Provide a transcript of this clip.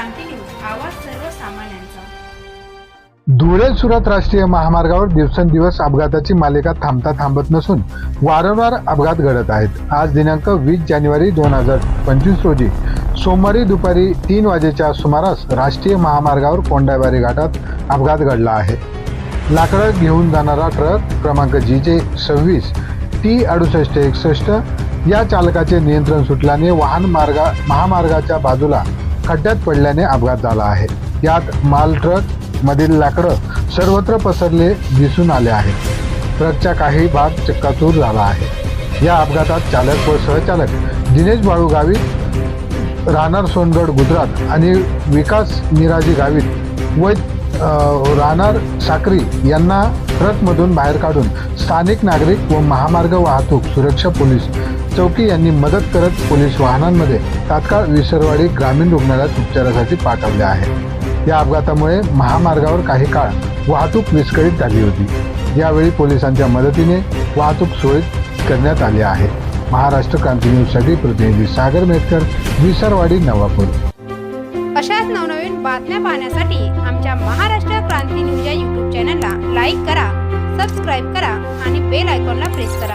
क्रांती news, आवाज सर्वसामान्यांचा। धुळे सुरत राष्ट्रीय महामार्गावर दिवसेंदिवस अपघाताची मालिका थांबता थांबत नसून वारंवार अपघात घडत आहेत। आज दिनांक 20 जानेवारी 2025 रोजी सोमवारी दुपारी 3 वाजेच्या सुमारास राष्ट्रीय महामार्गावर कोंडाबारी घाटात अपघात घडला आहे। लाकडं घेऊन जाणारा ट्रक क्रमांक GJ 26 T6861 या चालकाचे नियंत्रण सुटल्याने वाहन महामार्गाच्या बाजूला खड्ड्यात पडल्याने अपघात झाला आहे। यात माल ट्रक मधील लाकडं सर्वत्र पसरले दिसून आले आहे। ट्रकचा काही भाग चक्काचूर झाला आहे। या अपघातात चालक व सहचालक दिनेश बाळू गावित राहणार सोनगड गुजरात आणि विकास निराजी गावित व राहणार साक्री यांना ट्रकमधून बाहेर काढून स्थानिक नागरिक व महामार्ग वाहतूक सुरक्षा पोलीस चौकी यांनी मदत करत पोलीस वाहनांमध्ये तात्काळ विसरवाडी ग्रामीण रुग्णालयात उपचारासाठी पाठवले आहे। या अपघातामुळे महामार्गावर काही काळ वाहतूक विस्कळीत झाली होती। यावेळी पोलिसांच्या मदतीने वाहतूक सुरळीत करण्यात आली आहे। महाराष्ट्र क्रांती न्यूजसाठी प्रतिनिधी सागर मेटकर, विसरवाडी, नवापूर। अशाच नवनवीन बातम्या पाहण्यासाठी आमच्या महाराष्ट्र क्रांती न्यूज या YouTube चॅनलला लाईक करा, सबस्क्राईब करा आणि बेल आयकॉनला प्रेस करा।